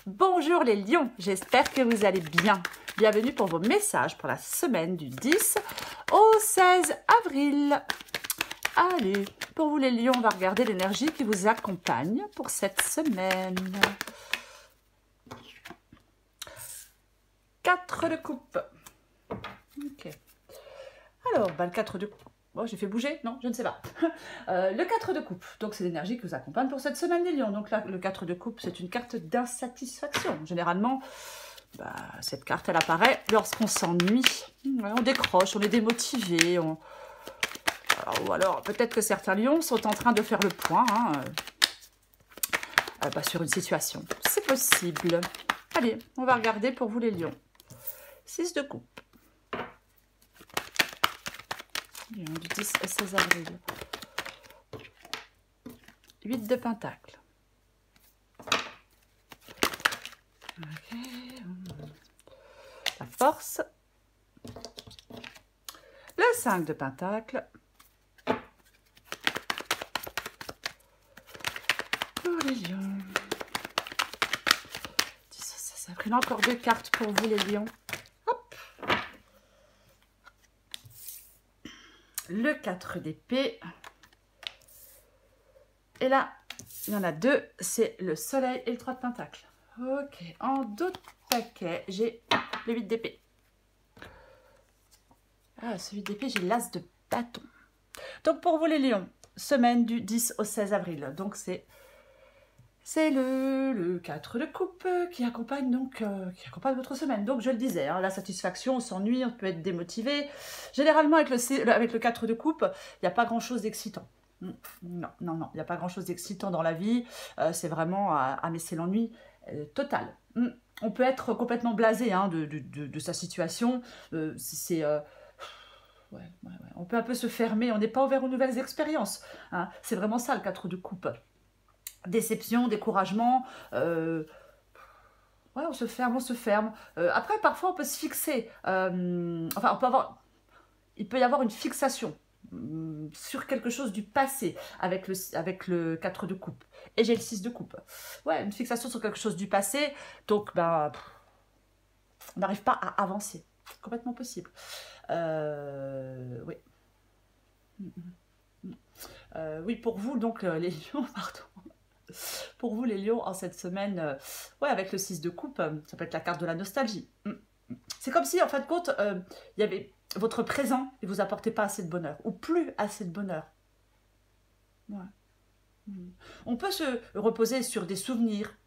Bonjour les lions, j'espère que vous allez bien. Bienvenue pour vos messages pour la semaine du 10 au 16 avril. Allez, pour vous les lions, on va regarder l'énergie qui vous accompagne pour cette semaine. 4 de coupe. Ok. Alors, le 4 de coupe. Bon, j'ai fait bouger? Non, je ne sais pas. Le 4 de coupe, donc c'est l'énergie qui vous accompagne pour cette semaine les lions. Donc là, le 4 de coupe, c'est une carte d'insatisfaction. Généralement, cette carte, elle apparaît lorsqu'on s'ennuie. On décroche, on est démotivé. Ou alors, peut-être que certains lions sont en train de faire le point sur une situation. C'est possible. Allez, on va regarder pour vous les lions. 6 de coupe. Du 10 au 16 avril. 8 de pentacle. Okay. La force. Le 5 de pentacle. Pour les lions. 10 au 16 avril. Encore 2 cartes pour vous les lions. Hop. Le 4 d'épée. Et là, il y en a 2, c'est le soleil et le 3 de pentacle. Ok, en d'autres paquets, j'ai le 8 d'épée. Ah, ce 8 d'épée, j'ai l'as de bâton. Donc pour vous les lions, semaine du 10 au 16 avril. Donc c'est le 4 de coupe qui accompagne votre semaine. Donc je le disais, la satisfaction, on s'ennuie, on peut être démotivé. Généralement avec le 4 de coupe, il n'y a pas grand chose d'excitant. Non, il n'y a pas grand chose d'excitant dans la vie. C'est vraiment mais c'est l'ennui total. On peut être complètement blasé de sa situation. On peut un peu se fermer, on n'est pas ouvert aux nouvelles expériences. C'est vraiment ça le 4 de coupe. Déception, découragement, on se ferme. Après, parfois, on peut se fixer. Il peut y avoir une fixation sur quelque chose du passé avec le 4 de coupe. Et j'ai le 6 de coupe. Ouais, une fixation sur quelque chose du passé. Donc, on n'arrive pas à avancer. C'est complètement possible. Oui. Oui, pour vous, donc, les lions, pardon. Pour vous, les lions, en cette semaine, avec le 6 de coupe, ça peut être la carte de la nostalgie. C'est comme si, en fin de compte, il y avait votre présent et vous apportez pas assez de bonheur, ou plus assez de bonheur. Ouais. On peut se reposer sur des souvenirs,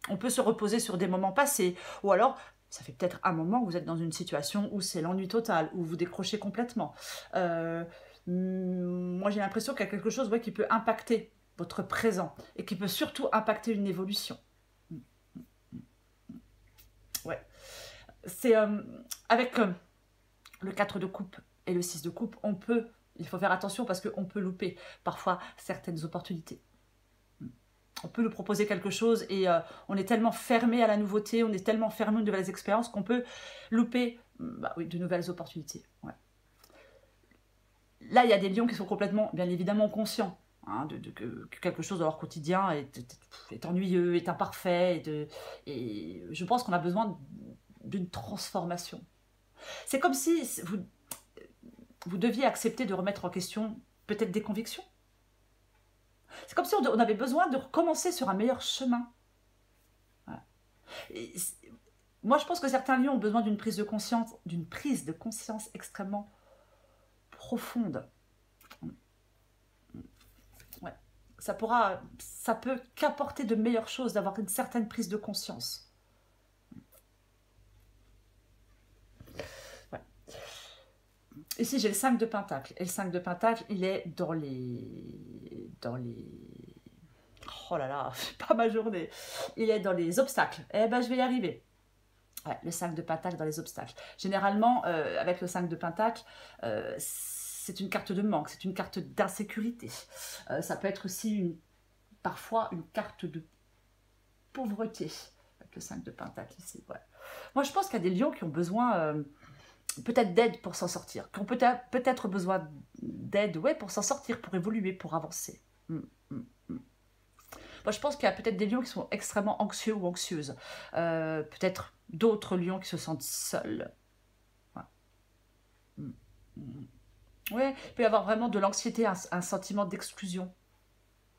on peut se reposer sur des moments passés, ou alors, ça fait peut-être un moment où vous êtes dans une situation où c'est l'ennui total, où vous décrochez complètement. Moi, j'ai l'impression qu'il y a quelque chose qui peut impacter votre présent et qui peut surtout impacter une évolution. Ouais. C'est avec le 4 de coupe et le 6 de coupe, il faut faire attention parce qu'on peut louper parfois certaines opportunités. On peut nous proposer quelque chose et on est tellement fermé à la nouveauté, on est tellement fermé aux nouvelles expériences qu'on peut louper de nouvelles opportunités. Ouais. Là, il y a des lions qui sont complètement, bien évidemment, conscients que quelque chose dans leur quotidien est ennuyeux, est imparfait, et je pense qu'on a besoin d'une transformation. C'est comme si vous deviez accepter de remettre en question peut-être des convictions. C'est comme si on avait besoin de recommencer sur un meilleur chemin. Voilà. Moi, je pense que certains lions ont besoin d'une prise de conscience extrêmement profonde. Ouais. Ça peut qu'apporter de meilleures choses d'avoir une certaine prise de conscience. Ouais. Ici, j'ai le 5 de pentacle. Et le 5 de pentacle, il est dans les... Oh là là, c'est pas ma journée. Il est dans les obstacles. Eh ben, je vais y arriver. Ouais, le 5 de pentacle dans les obstacles. Généralement, avec le 5 de pentacle, c'est une carte de manque, c'est une carte d'insécurité. Ça peut être aussi parfois une carte de pauvreté, avec le 5 de pentacle ici. Ouais. Moi, je pense qu'il y a des lions qui ont besoin peut-être d'aide pour s'en sortir, qui ont peut-être besoin d'aide pour s'en sortir, pour évoluer, pour avancer. Moi, je pense qu'il y a peut-être des lions qui sont extrêmement anxieux ou anxieuses. Peut-être d'autres lions qui se sentent seuls. Ouais. Mm. Mm. Ouais, il peut y avoir vraiment de l'anxiété, un sentiment d'exclusion.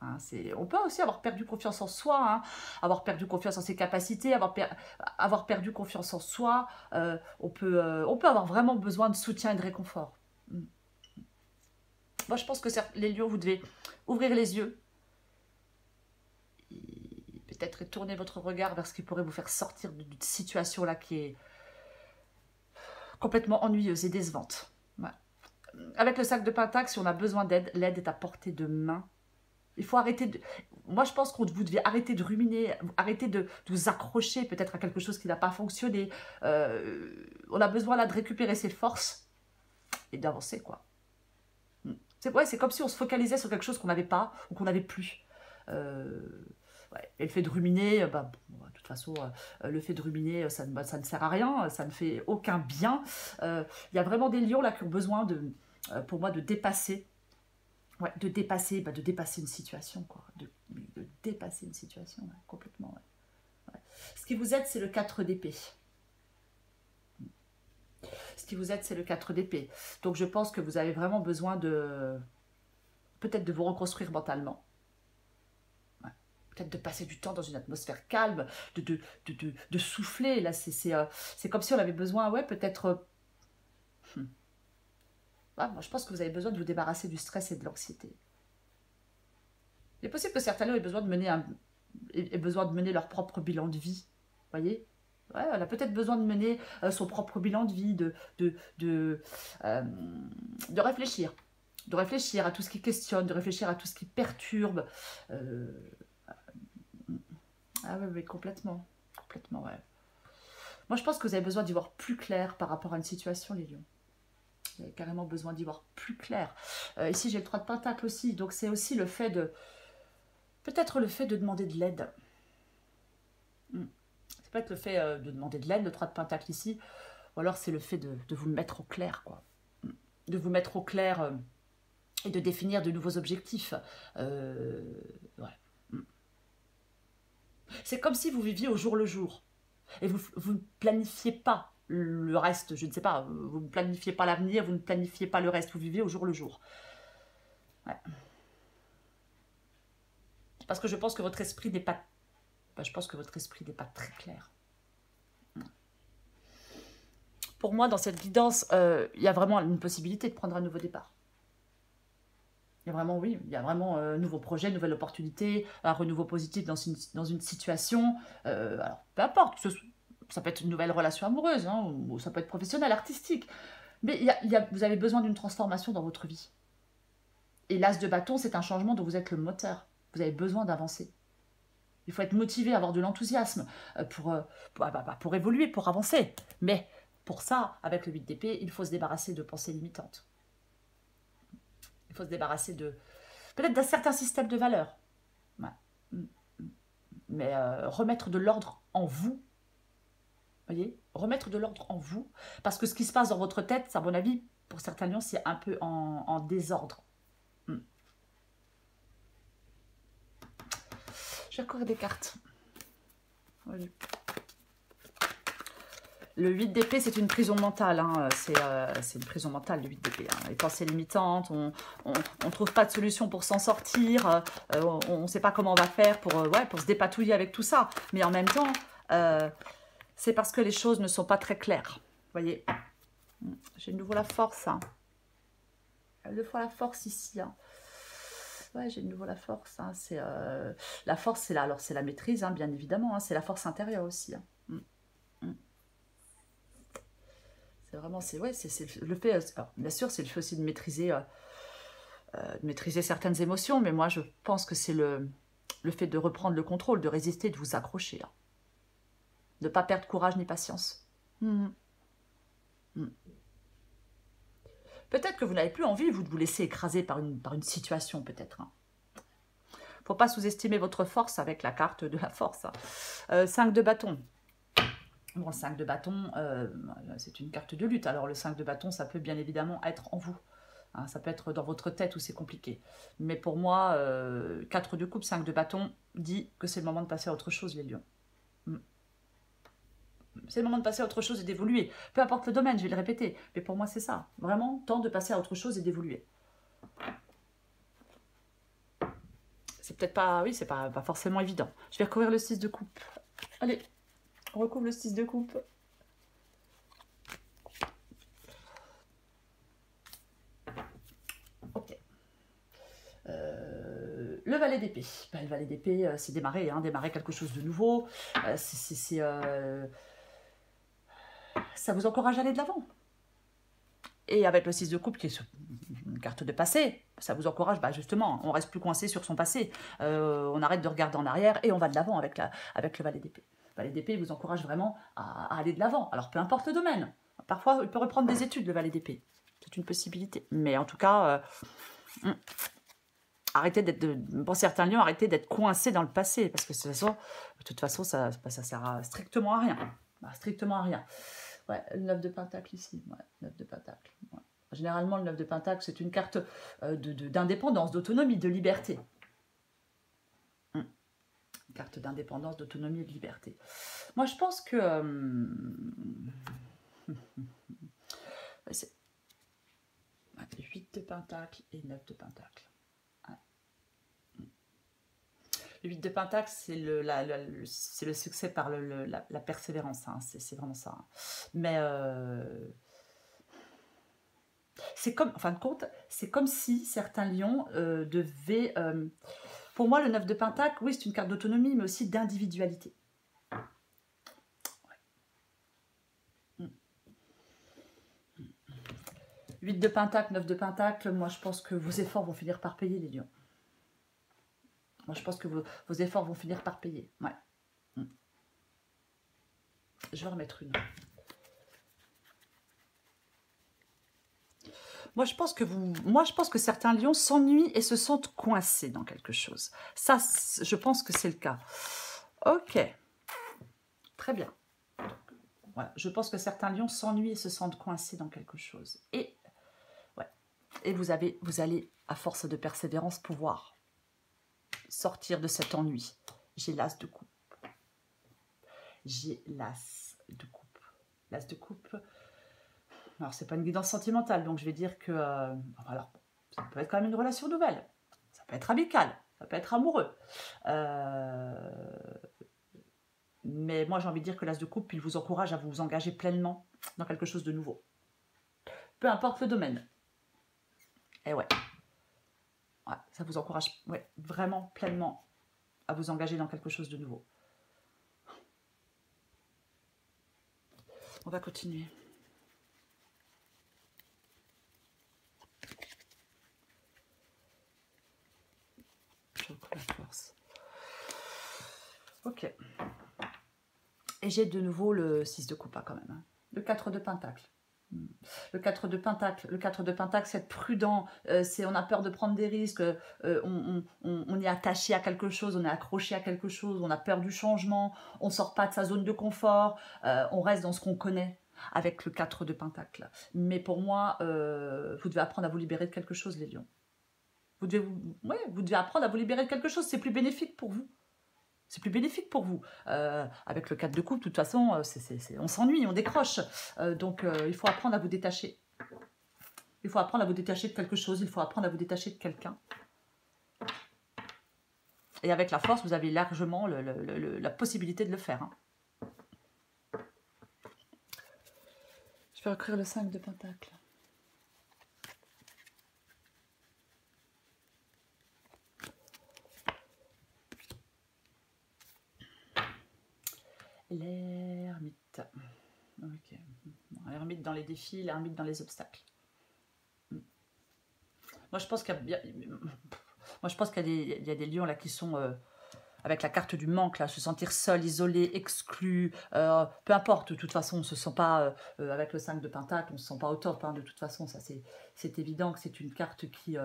Hein, on peut aussi avoir perdu confiance en soi, hein, avoir perdu confiance en ses capacités, avoir perdu confiance en soi. On peut avoir vraiment besoin de soutien et de réconfort. Mm. Moi, je pense que les lions, vous devez ouvrir les yeux, peut-être tourner votre regard vers ce qui pourrait vous faire sortir d'une situation là qui est complètement ennuyeuse et décevante. Ouais. Avec le 5 de Pentacle, si on a besoin d'aide, l'aide est à portée de main. Il faut arrêter de... Moi, je pense que vous devez arrêter de ruminer, arrêter de vous accrocher peut-être à quelque chose qui n'a pas fonctionné. On a besoin là de récupérer ses forces et d'avancer, quoi. C'est comme si on se focalisait sur quelque chose qu'on n'avait pas ou qu'on n'avait plus. Ouais. Et le fait de ruminer, bah, bon, de toute façon, le fait de ruminer, ça ne sert à rien, ça ne fait aucun bien. Il y a vraiment des lions là qui ont besoin pour moi, de dépasser. Ouais, de dépasser une situation, quoi. De dépasser une situation, ouais, complètement. Ouais. Ouais. Ce qui vous aide, c'est le 4 d'épée. Ce qui vous aide, c'est le 4 d'épée. Donc, je pense que vous avez vraiment besoin peut-être de vous reconstruire mentalement. Ouais. Peut-être de passer du temps dans une atmosphère calme, de souffler. Là, c'est comme si on avait besoin, ouais, peut-être... Ouais, moi, je pense que vous avez besoin de vous débarrasser du stress et de l'anxiété. Il est possible que certains aient besoin de mener leur propre bilan de vie. Vous voyez? Ouais, elle a peut-être besoin de mener son propre bilan de vie, euh, de réfléchir. De réfléchir à tout ce qui questionne, de réfléchir à tout ce qui perturbe. Euh, Ah oui, oui, complètement. Complètement, ouais. Moi, je pense que vous avez besoin d'y voir plus clair par rapport à une situation, les lions. Vous avez carrément besoin d'y voir plus clair. Ici, j'ai le 3 de Pentacle aussi. Donc, c'est aussi le fait de... Peut-être le fait de demander de l'aide. C'est peut-être le fait de demander de l'aide, le 3 de Pentacle ici. Ou alors, c'est le fait de vous mettre au clair, quoi. De vous mettre au clair et de définir de nouveaux objectifs. Ouais. C'est comme si vous viviez au jour le jour. Et vous ne planifiez pas le reste, je ne sais pas, vous ne planifiez pas l'avenir, vous ne planifiez pas le reste, vous vivez au jour le jour. Ouais. Parce que je pense que votre esprit n'est pas... je pense que votre esprit n'est pas très clair. Pour moi, dans cette guidance, il y a vraiment une possibilité de prendre un nouveau départ. Il y a vraiment, oui, il y a vraiment un nouveau projet, une nouvelle opportunité, un renouveau positif dans une situation. Alors, peu importe, ça peut être une nouvelle relation amoureuse, hein, ou ça peut être professionnel, artistique. Mais vous avez besoin d'une transformation dans votre vie. Et l'as de bâton, c'est un changement dont vous êtes le moteur. Vous avez besoin d'avancer. Il faut être motivé, avoir de l'enthousiasme pour évoluer, pour avancer. Mais pour ça, avec le 8 d'épée, il faut se débarrasser de pensées limitantes. Il faut se débarrasser peut-être d'un certain système de valeurs. Ouais. Mais remettre de l'ordre en vous. Voyez, remettre de l'ordre en vous. Parce que ce qui se passe dans votre tête, à mon avis, pour certains lions, c'est un peu en désordre. J'ai encore des cartes. Oui. Le 8 d'épée, c'est une prison mentale. Hein. C'est une prison mentale, le 8 d'épée. Hein. Les pensées limitantes, on ne trouve pas de solution pour s'en sortir. On ne sait pas comment on va faire pour se dépatouiller avec tout ça. Mais en même temps, c'est parce que les choses ne sont pas très claires. Vous voyez, j'ai de nouveau la force. Hein. Deux fois la force ici. Hein. Ouais, j'ai de nouveau la force. Hein. La force, c'est la maîtrise, hein, bien évidemment. Hein. C'est la force intérieure aussi. Hein. C'est vraiment, c'est le fait. Alors, bien sûr, c'est le fait aussi de maîtriser certaines émotions, mais moi, je pense que c'est le fait de reprendre le contrôle, de résister, de vous accrocher. Hein. De ne pas perdre courage ni patience. Peut-être que vous n'avez plus envie, vous, de vous laisser écraser par une situation, peut-être. Hein. Faut pas sous-estimer votre force avec la carte de la force. Hein. 5 de bâton. Bon, le 5 de bâton, c'est une carte de lutte. Alors, le 5 de bâton, ça peut bien évidemment être en vous. Hein, ça peut être dans votre tête où c'est compliqué. Mais pour moi, 4 de coupe, 5 de bâton, dit que c'est le moment de passer à autre chose, les lions. C'est le moment de passer à autre chose et d'évoluer. Peu importe le domaine, je vais le répéter. Mais pour moi, c'est ça. Vraiment, temps de passer à autre chose et d'évoluer. C'est peut-être pas... Oui, c'est pas forcément évident. Je vais recouvrir le 6 de coupe. Allez, on recouvre le 6 de coupe. Ok. Le valet d'épée. Ben, le valet d'épée, c'est démarrer, hein, démarrer quelque chose de nouveau. Ça vous encourage à aller de l'avant. Et avec le 6 de coupe, qui est une carte de passé, ça vous encourage, bah justement, on reste plus coincé sur son passé. On arrête de regarder en arrière et on va de l'avant avec le valet d'épée. Le valet d'épée vous encourage vraiment à aller de l'avant. Alors, peu importe le domaine. Parfois, il peut reprendre des études, le valet d'épée. C'est une possibilité. Mais en tout cas, arrêtez d'être, pour certains lions, arrêtez d'être coincé dans le passé. Parce que de toute façon, ça sert strictement à rien. Strictement à rien. Ouais, le 9 de pentacle ici. Ouais, 9 de pentacle. Ouais. Généralement, le 9 de pentacle, c'est une carte d'indépendance, d'autonomie, de liberté. Une carte d'indépendance, d'autonomie et de liberté. Moi, je pense que... c'est 8 de pentacle et 9 de pentacle. Ouais. Le 8 de pentacle, c'est le succès par la persévérance. Hein. C'est vraiment ça. Hein. Mais... c'est comme, en fin de compte, c'est comme si certains lions devaient... pour moi, le 9 de pentacle, oui, c'est une carte d'autonomie, mais aussi d'individualité. Ouais. 8 de pentacle, 9 de pentacle, moi je pense que vos efforts vont finir par payer, les lions. Moi je pense que vos efforts vont finir par payer. Ouais. Je vais en remettre une. Moi je pense que certains lions s'ennuient et se sentent coincés dans quelque chose. Ça, je pense que c'est le cas. Ok. Très bien. Voilà. Je pense que certains lions s'ennuient et se sentent coincés dans quelque chose. Et, ouais. Et vous allez, à force de persévérance, pouvoir sortir de cet ennui. J'ai l'as de coupe. J'ai l'as de coupe. L'as de coupe. Alors, c'est pas une guidance sentimentale, donc je vais dire que... alors, ça peut être quand même une relation nouvelle. Ça peut être amical. Ça peut être amoureux. Mais moi, j'ai envie de dire que l'as de coupe, il vous encourage à vous engager pleinement dans quelque chose de nouveau. Peu importe le domaine. Et ouais. Ouais, ça vous encourage vraiment pleinement à vous engager dans quelque chose de nouveau. On va continuer. Ok. Et j'ai de nouveau le 6 de coupe, quand même. Hein. Le 4 de pentacle. Le 4 de pentacle, c'est être prudent, on a peur de prendre des risques, on est attaché à quelque chose, on est accroché à quelque chose, on a peur du changement, on ne sort pas de sa zone de confort, on reste dans ce qu'on connaît avec le 4 de pentacle. Mais pour moi, vous devez apprendre à vous libérer de quelque chose, les lions. Vous devez apprendre à vous libérer de quelque chose, c'est plus bénéfique pour vous. C'est plus bénéfique pour vous. Avec le 4 de coupe, de toute façon, on s'ennuie, on décroche. Donc, il faut apprendre à vous détacher. Il faut apprendre à vous détacher de quelque chose. Il faut apprendre à vous détacher de quelqu'un. Et avec la force, vous avez largement la possibilité de le faire. Hein. Je vais écrire le 5 de pentacle. L'ermite. Ok. L'ermite dans les défis, l'ermite dans les obstacles. Moi, je pense qu'il y a des lions là qui sont avec la carte du manque, là, se sentir seul, isolé, exclu. Peu importe, de toute façon, on ne se sent pas avec le 5 de pentacle, on ne se sent pas au top. Hein, de toute façon, ça c'est évident que c'est une carte qui...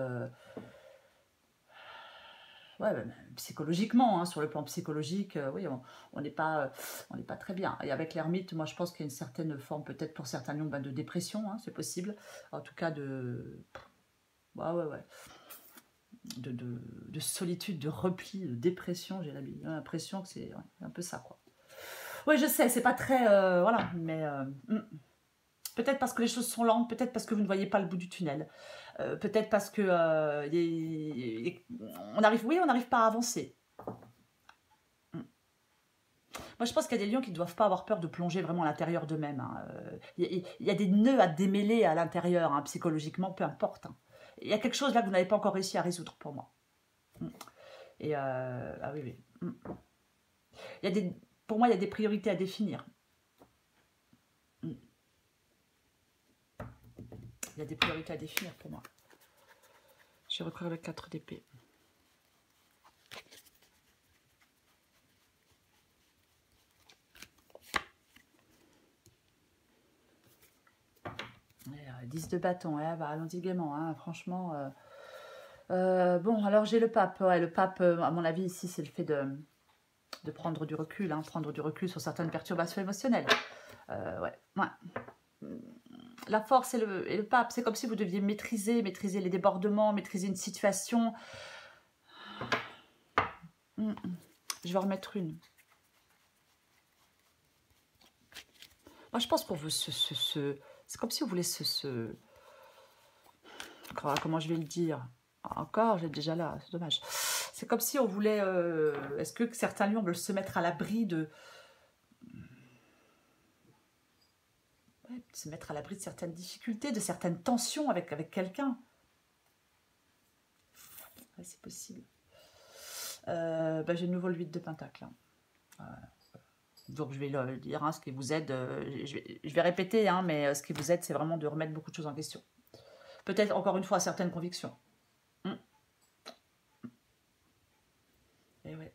psychologiquement, hein, sur le plan psychologique, oui, on n'est pas très bien. Et avec l'ermite, moi je pense qu'il y a une certaine forme, peut-être pour certains lions, de dépression, hein, c'est possible. En tout cas, ouais. de solitude, de repli, de dépression. J'ai l'impression que c'est un peu ça, quoi. Oui, je sais, c'est pas très... voilà, mais... peut-être parce que les choses sont lentes, peut-être parce que vous ne voyez pas le bout du tunnel. Peut-être parce que on n'arrive pas à avancer. Moi, je pense qu'il y a des lions qui ne doivent pas avoir peur de plonger vraiment à l'intérieur d'eux-mêmes. Hein. Il y a des nœuds à démêler à l'intérieur, hein, psychologiquement, peu importe. Hein. Il y a quelque chose là que vous n'avez pas encore réussi à résoudre pour moi. Et ah oui, oui. Il y a pour moi, il y a des priorités à définir. Il y a des priorités à définir pour moi. Je vais recourir le 4 d'épée. Et, 10 de bâton, bah, allons-y gaiement, hein, franchement. Bon, alors j'ai le pape. Ouais, le pape, à mon avis, ici, c'est le fait de prendre du recul, hein, prendre du recul sur certaines perturbations émotionnelles. Ouais. La force et le pape, c'est comme si vous deviez maîtriser les débordements, maîtriser une situation. Je vais en remettre une. Moi, je pense qu'on veut c'est comme si vous voulez comment je vais le dire? Encore, j'ai déjà là, c'est dommage. C'est comme si on voulait... est-ce que certains lions veulent se mettre à l'abri de... se mettre à l'abri de certaines difficultés, de certaines tensions avec quelqu'un. Ouais, c'est possible. J'ai de nouveau le 8 de pentacle. Donc je vais le dire, hein, ce qui vous aide, je vais répéter, hein, mais ce qui vous aide, c'est vraiment de remettre beaucoup de choses en question. Peut-être encore une fois certaines convictions. Et ouais.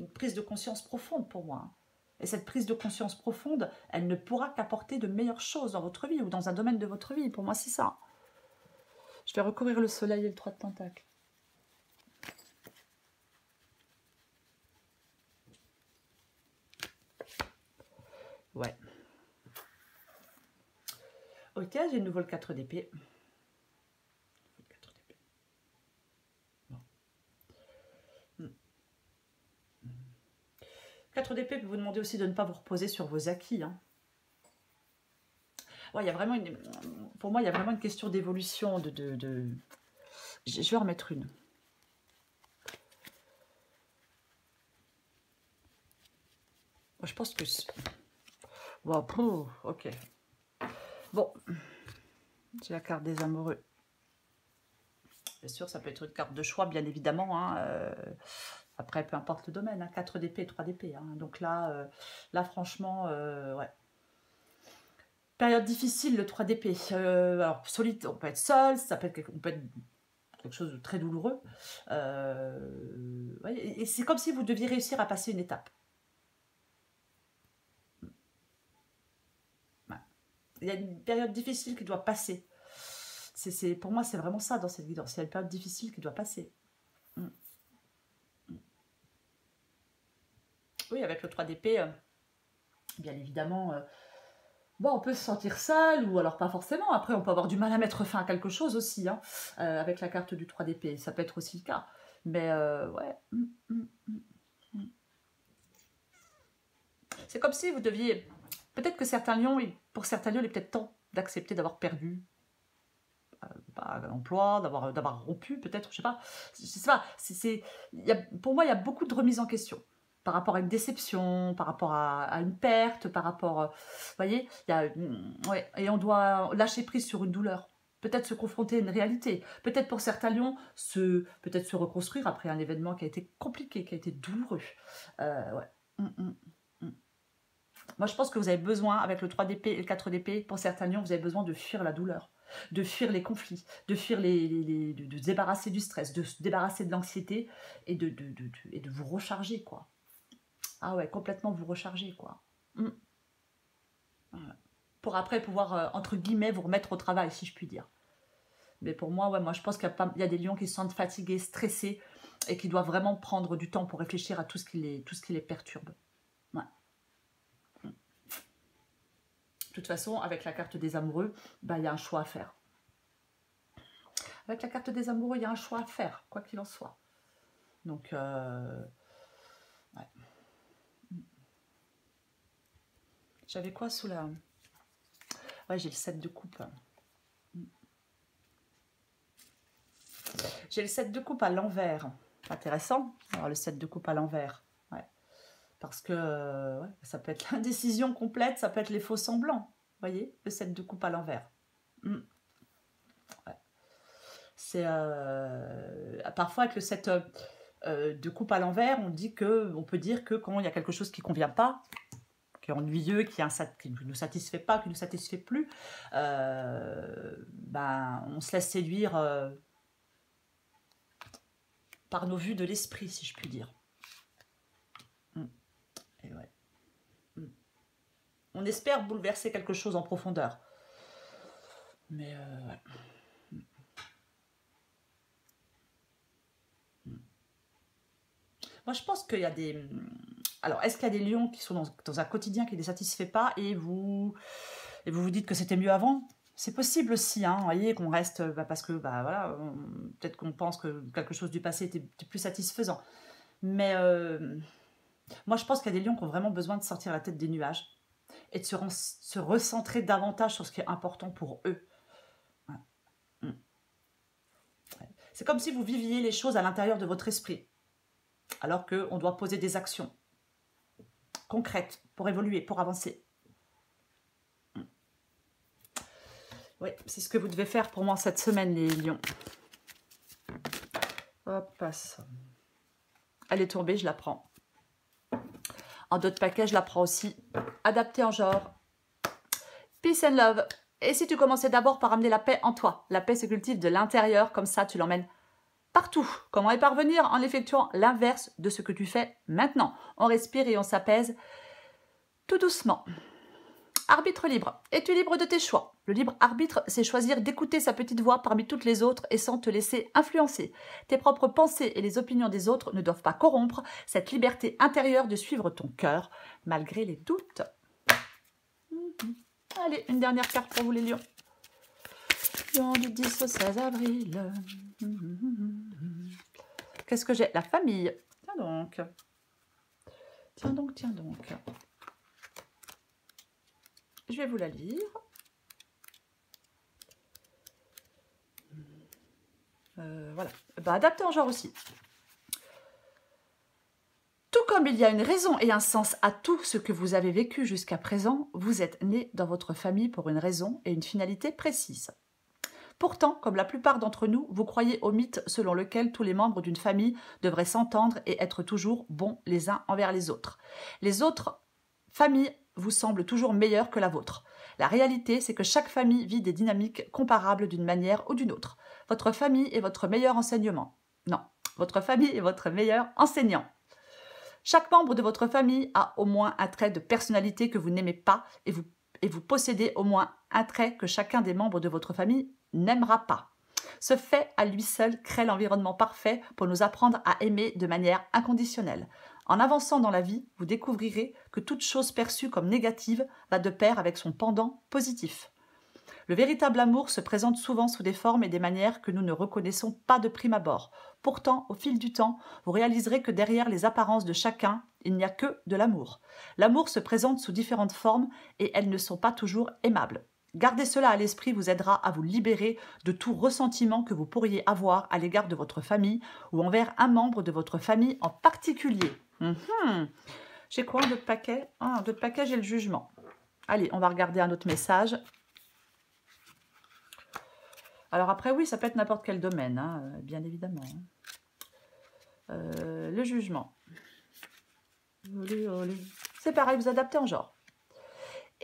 Une prise de conscience profonde pour moi. Et cette prise de conscience profonde, elle ne pourra qu'apporter de meilleures choses dans votre vie ou dans un domaine de votre vie. Pour moi, c'est ça. Je vais recourir le soleil et le 3 de pentacle. Ouais. Ok, j'ai de nouveau le 4 d'épée. 4 d'épée peut vous demander aussi de ne pas vous reposer sur vos acquis. Hein. Ouais, il y a vraiment pour moi, il y a vraiment une question d'évolution. Je vais en remettre une. Moi, je pense que... Wow, ok. Bon, j'ai la carte des amoureux. Bien sûr, ça peut être une carte de choix, bien évidemment. Hein, après, peu importe le domaine, hein, 4 d'épée, 3 d'épée. Hein. Donc là, franchement, ouais. Période difficile, le 3 d'épée. Alors, solide, on peut être seul, on peut être quelque chose de très douloureux. Ouais, et c'est comme si vous deviez réussir à passer une étape. Ouais. Il y a une période difficile qui doit passer. Pour moi, c'est vraiment ça dans cette guidance. Il y a une période difficile qui doit passer. Oui, avec le 3 d'épée, bien évidemment, on peut se sentir seul, ou alors pas forcément. Après, on peut avoir du mal à mettre fin à quelque chose aussi, hein, avec la carte du 3 d'épée. Ça peut être aussi le cas. Mais ouais. C'est comme si vous deviez... Peut-être que certains lions, pour certains lions, il est peut-être temps d'accepter d'avoir perdu un emploi, d'avoir rompu, peut-être, je sais pas. Je sais pas. Pour moi, il y a beaucoup de remises en question par rapport à une déception, par rapport à une perte, par rapport... vous voyez, ouais, et on doit lâcher prise sur une douleur. Peut-être se confronter à une réalité. Peut-être pour certains lions, peut-être se reconstruire après un événement qui a été compliqué, qui a été douloureux. Ouais. Moi, je pense que vous avez besoin, avec le 3 d'épée et le 4 d'épée, pour certains lions, vous avez besoin de fuir la douleur, de fuir les conflits, de fuir de se débarrasser du stress, de se débarrasser de l'anxiété et de vous recharger, quoi. Ah ouais, complètement vous recharger, quoi. Pour après pouvoir, entre guillemets, vous remettre au travail, si je puis dire. Mais pour moi, ouais, moi, je pense qu'il y a des lions qui se sentent fatigués, stressés, et qui doivent vraiment prendre du temps pour réfléchir à tout ce qui les perturbe. Ouais. De toute façon, avec la carte des amoureux, il y a un choix à faire. Avec la carte des amoureux, il y a un choix à faire, quoi qu'il en soit. Donc, ouais. J'avais quoi sous la... Ouais, j'ai le 7 de coupe. J'ai le 7 de coupe à l'envers. Intéressant, alors le 7 de coupe à l'envers. Ouais. Parce que ouais, ça peut être l'indécision complète, ça peut être les faux semblants. Vous voyez, le 7 de coupe à l'envers. Ouais. C'est parfois avec le 7 de coupe à l'envers, on peut dire que quand il y a quelque chose qui ne convient pas, qui est ennuyeux, qui ne nous satisfait pas, qui ne nous satisfait plus, ben, on se laisse séduire par nos vues de l'esprit, si je puis dire. Et ouais. On espère bouleverser quelque chose en profondeur. Mais ouais. Moi, je pense qu'il y a des... Alors, est-ce qu'il y a des lions qui sont dans un quotidien qui ne les satisfait pas et vous vous dites que c'était mieux avant? C'est possible aussi, hein, vous voyez, qu'on reste... parce que, voilà, peut-être qu'on pense que quelque chose du passé était plus satisfaisant. Mais moi, je pense qu'il y a des lions qui ont vraiment besoin de sortir la tête des nuages et de se recentrer davantage sur ce qui est important pour eux. Ouais. C'est comme si vous viviez les choses à l'intérieur de votre esprit, alors qu'on doit poser des actions concrètes pour évoluer, pour avancer. Oui, c'est ce que vous devez faire pour moi cette semaine, les lions. Hop, passe. Elle est tourbée, je la prends. En d'autres paquets, je la prends aussi. Adaptée en genre. Peace and love. Et si tu commençais d'abord par amener la paix en toi? La paix se cultive de l'intérieur, comme ça tu l'emmènes partout. Comment y parvenir? En effectuant l'inverse de ce que tu fais maintenant. On respire et on s'apaise tout doucement. Arbitre libre. Es-tu libre de tes choix? Le libre arbitre, c'est choisir d'écouter sa petite voix parmi toutes les autres et sans te laisser influencer. Tes propres pensées et les opinions des autres ne doivent pas corrompre cette liberté intérieure de suivre ton cœur, malgré les doutes. Allez, une dernière carte pour vous les lions. Lion du 10 au 16 avril. Qu'est-ce que j'ai? La famille. Tiens donc. Tiens donc, tiens donc. Je vais vous la lire. Voilà. Adapté en genre aussi. Tout comme il y a une raison et un sens à tout ce que vous avez vécu jusqu'à présent, vous êtes né dans votre famille pour une raison et une finalité précise. Pourtant, comme la plupart d'entre nous, vous croyez au mythe selon lequel tous les membres d'une famille devraient s'entendre et être toujours bons les uns envers les autres. Les autres familles vous semblent toujours meilleures que la vôtre. La réalité, c'est que chaque famille vit des dynamiques comparables d'une manière ou d'une autre. Votre famille est votre meilleur enseignement. Non, votre famille est votre meilleur enseignant. Chaque membre de votre famille a au moins un trait de personnalité que vous n'aimez pas et vous possédez au moins un trait que chacun des membres de votre famille n'aimera pas. Ce fait à lui seul crée l'environnement parfait pour nous apprendre à aimer de manière inconditionnelle. En avançant dans la vie, vous découvrirez que toute chose perçue comme négative va de pair avec son pendant positif. Le véritable amour se présente souvent sous des formes et des manières que nous ne reconnaissons pas de prime abord. Pourtant, au fil du temps, vous réaliserez que derrière les apparences de chacun, il n'y a que de l'amour. L'amour se présente sous différentes formes et elles ne sont pas toujours aimables. Garder cela à l'esprit vous aidera à vous libérer de tout ressentiment que vous pourriez avoir à l'égard de votre famille ou envers un membre de votre famille en particulier. J'ai quoi, un autre paquet? Un autre paquet, j'ai le jugement. Allez, on va regarder un autre message. Alors après, oui, ça peut être n'importe quel domaine, hein, bien évidemment. Le jugement. Olé, olé. C'est pareil, vous adaptez en genre.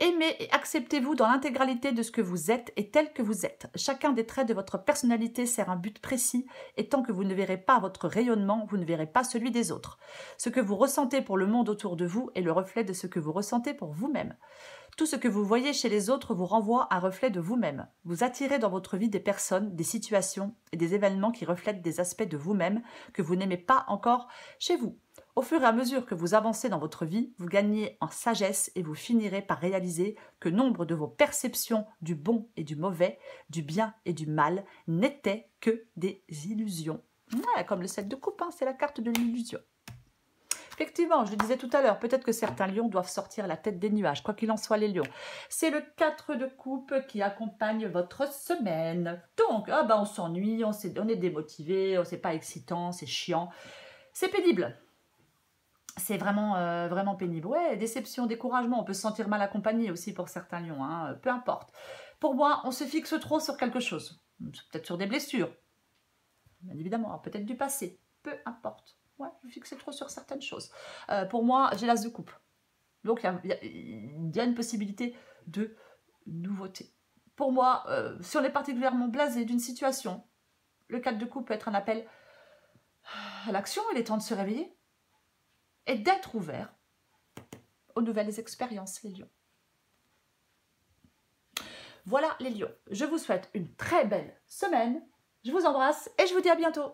Aimez et acceptez-vous dans l'intégralité de ce que vous êtes et tel que vous êtes. Chacun des traits de votre personnalité sert un but précis et tant que vous ne verrez pas votre rayonnement, vous ne verrez pas celui des autres. Ce que vous ressentez pour le monde autour de vous est le reflet de ce que vous ressentez pour vous-même. Tout ce que vous voyez chez les autres vous renvoie un reflet de vous-même. Vous attirez dans votre vie des personnes, des situations et des événements qui reflètent des aspects de vous-même que vous n'aimez pas encore chez vous. Au fur et à mesure que vous avancez dans votre vie, vous gagnez en sagesse et vous finirez par réaliser que nombre de vos perceptions du bon et du mauvais, du bien et du mal, n'étaient que des illusions. Ouais, comme le 7 de coupe, hein, c'est la carte de l'illusion. Effectivement, je le disais tout à l'heure, peut-être que certains lions doivent sortir la tête des nuages, quoi qu'il en soit les lions. C'est le 4 de coupe qui accompagne votre semaine. Donc, ah ben on s'ennuie, on est démotivé, c'est pas excitant, c'est chiant, c'est pénible. C'est vraiment, vraiment pénible. Ouais, déception, découragement, on peut se sentir mal accompagné aussi pour certains lions, hein, peu importe. Pour moi, on se fixe trop sur quelque chose, peut-être sur des blessures, bien évidemment, peut-être du passé, peu importe. Ouais, je fixais trop sur certaines choses. Pour moi, j'ai l'as de coupe. Donc, il y a une possibilité de nouveauté. Pour moi, si on est particulièrement blasé d'une situation, le 4 de coupe peut être un appel à l'action. Il est temps de se réveiller et d'être ouvert aux nouvelles expériences, les lions. Voilà les lions. Je vous souhaite une très belle semaine. Je vous embrasse et je vous dis à bientôt.